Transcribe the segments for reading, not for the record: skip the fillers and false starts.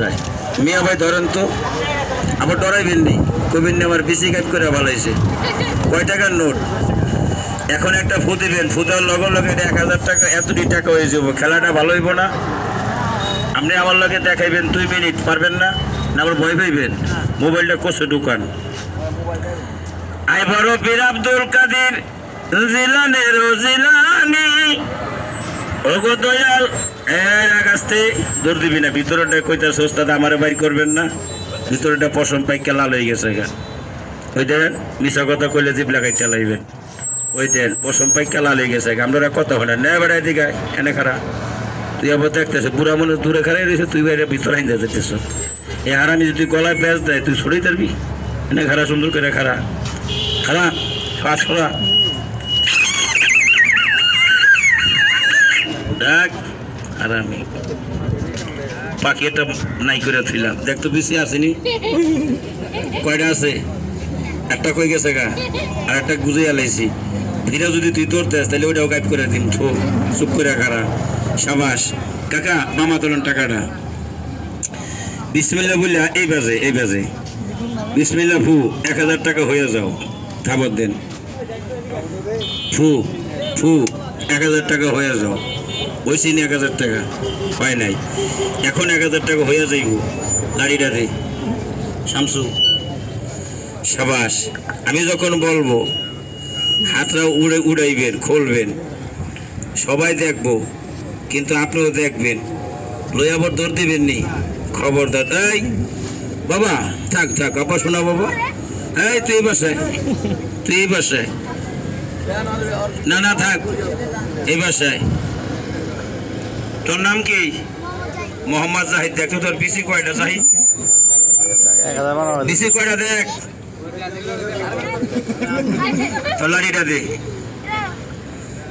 যায় মিয়া ভাই ধরেন তো আবার ডরাইবেন নি কবির আমার বিসি কাজ করে ভালাইছে কয় টাকার নোট এখন একটা ফু দিবেন ফুদার লগে লগে 1000 টাকা এতটি টাকা হয়ে যাবো খেলাটা ভালো হইব না আপনি আমার লগে দেখাইবেন 2 মিনিট পারবেন না না আবার ভয় পাইবেন মোবাইলটা কোসে ঢুকান আই বড় পীর আব্দুল কাদের জিলানের জিলানি ওগো দয়াল আগাস্তে দৌড় দিবি না ভিতরটা কইতাছে ওস্তাদ আমারে বাইর করবেন না ভিতরটা পশম পাইকা লাল হয়ে গেছে ওই দেন মিশা কথা কইলে জিপ লাগাই চালাইবেন ওই দেন পশম পাইকা লাল হয়ে গেছে আমরা কথা হয় না নে বেড়াই দিকে এনে খারা তুই আবার দেখতেছ বুড়া মানুষ দূরে খারাই রয়েছে তুই বাইরে ভিতরে আইন যেতেছ এ হারামি যদি গলায় প্যাঁচ দেয় তুই ছড়িয়ে তারবি এনে খারা সুন্দর করে খারা খারা কাজ করা দেখ আর আমি পাখি একটা নাই করে থইলাম দেখ তো বেশি আসেনি কয়টা আছে একটা কই গেছে গা আর একটা গুজে আলাইছি ফিরা যদি তুই ধরতে তাহলে ওইটাও গাইড করে দিন চুপ করে খারা সাবাস কাকা মামা তোলেন টাকাটা বিসমিল্লাহ বললে এই বাজে বিসমিল্লাহ ফু 1000 টাকা হয়ে যাও খাবার দেন ফু 1000 টাকা হয়ে যাও বইছি নি 1000 টাকা হয় নাই এখন 1000 টাকা হয়ে যাইব গাড়িটা দে শামসু সাবাস আমি যখন বলবো হাতটা উড়াইবেন খুলবেন সবাই দেখবো কিন্তু আপনিও দেখবেন লই আবার দৌড় দিবেন নি খবরদার এই বাবা থাক আপা শোনা বাবা এই তুই বাসায় না থাক এই বাসায় তোর নাম কি মোহাম্মদ জাহিদ দেখ তোর পিসি কয়টা জাহিদ পিসি কয়টা দেখ তোর লাড়িটা দে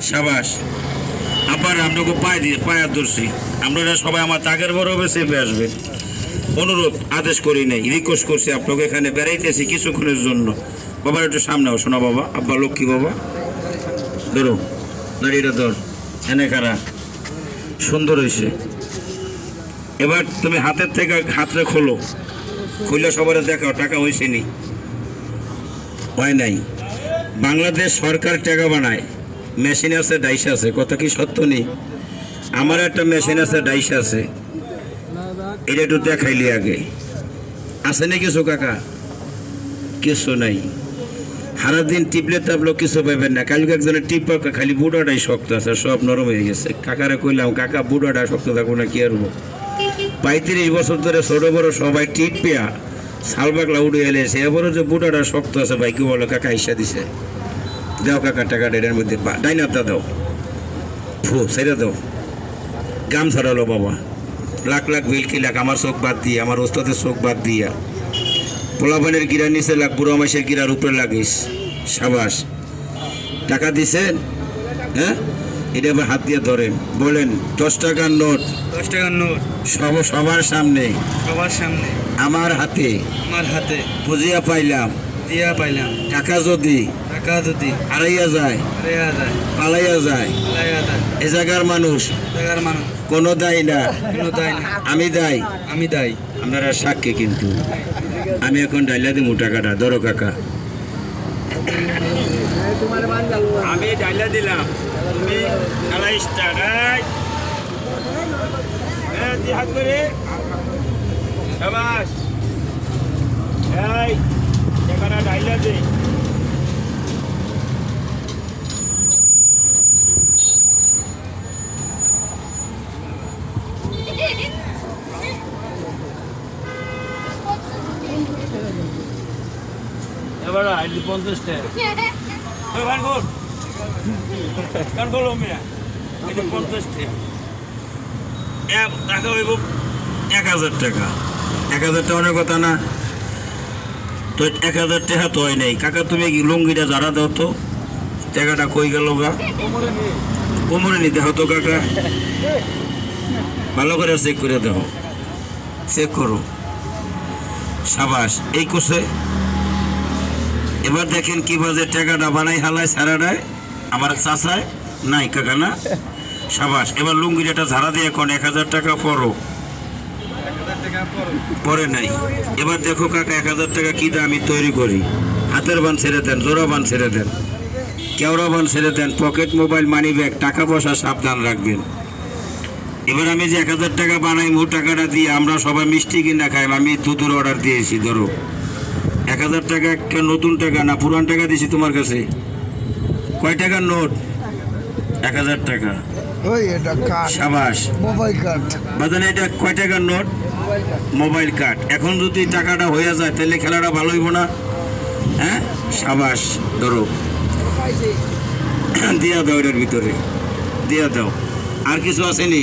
সাবাস আবার আপনাকে পায়ে ধরছি আপনারা সবাই আমার তাগের বড় হবে চেপে আসবে অনুরোধ আদেশ করি নাই রিকোয়েস্ট করছি আপনাকে এখানে বেড়াইতেছি কিছুক্ষণের জন্য বাবার একটু সামনে আও শোনা বাবা আব্বা লক্ষ্মী বাবা ধরো লাড়িটা ধর এনে খারা সুন্দর হয়েছে এবার তুমি হাতের থেকে হাতটা খুলে সবার দেখাও টাকা হয়েছে নি হয় নাই বাংলাদেশ সরকার টাকা বানায় মেশিন আছে ডাইস আছে কত কি সত্য নেই আমার একটা মেশিন আছে ডাইস আছে এটা একটু দেখাইলি আগে আছে না কিছু কাকা কিছু নাই সারাদিন টিপলে তাপলো কিছু পাইবেন না কালকে একজনের টিপ খালি বুড়াটাই শক্ত আছে সব নরম হয়ে গেছে কাকারে কইলাম কাকা বুড়াটা শক্ত থাকবো না কি আর 35 বছর ধরে ছোট বড় সবাই টিপ পেয়া শাল বাকলা উড়ে এলেছে এবারও যে বুড়াটা শক্ত আছে ভাই কি বলো কাকা হিসা দিছে দাও কাকা টাকাটা এটার মধ্যে ডাইনাপটা দাও সেটা দাও গাম ছড়ালো বাবা লাখ বিল কি লাখ আমার চোখ বাদ দিয়ে আমার ওস্তাদের চোখ বাদ দিয়া পোলাপানের গিরার নিচে লাখ বুড়ো মাসের গিরার উপরে লাগিস সাবাস টাকা দিছেন হ্যাঁ এটা আবার হাত দিয়ে ধরেন বলেন 10 টাকার নোট সবার সামনে আমার হাতে বুঝিয়া পাইলাম টাকা যদি হারাইয়া যায় পালাইয়া যায় এ জায়গার মানুষ কোনো দায় না আমি দায় আপনারা সাক্ষী কিন্তু আমি এখন ডাইলা দিব টাকাটা ধরো কাকা আমি ডাইলা দিলাম তুমি হাত করে সাবাস এই টাকাটা ডাইলা দে এবার 50 টাকা কান করলো মিয়া এটা 50 টাকা হইব 1000 টাকা 1000 টাকা অনেক কথা না তো 1000 টাকা তো হয় নাই কাকা তুমি লুঙ্গিটা যারা দাও তো টাকাটা কই গেল গা কোমরে নি দেখো তো কাকা ভালো করে চেক করে দেখো চেক করো সাবাস এই কোসে এবার দেখেন কিভাবে টাকাটা বানাই হালায় সারাটায় আমার চাষায় নাই কাকা না সাবাস এবার লুঙ্গিটা ঝাড়া দিয়ে এখন 1000 টাকা পড়ো পরে নাই। এবার দেখো কাকা 1000 টাকা কি দাম আমি তৈরি করি। হাতের বান ছেড়ে দেন, জোড়া বান ছেড়ে দেন, কেওড়া বান ছেড়ে দেন, পকেট মোবাইল মানি ব্যাগ টাকা পয়সা সাবধান রাখবেন। এবার আমি যে 1000 টাকা বানাই, টাকাটা দিয়ে আমরা সবাই মিষ্টি কিনা খাই। আমি দুধুর অর্ডার দিয়েছি, ধরো 1000 টাকা একটা নতুন টাকা না পুরান টাকা দিয়েছি তোমার কাছে। কয় টাকার নোট? 1000 টাকা। সাবাস বাজান, এটা কয় টাকার নোট? Mobile card. এখন যদি টাকাটা হয়ে যায় তাহলে খেলাটা ভালো হইব না? হ্যাঁ, সাবাস। ধরো দিয়া দাও, এটার ভিতরে দিয়া দাও। আর কিছু আসেনি?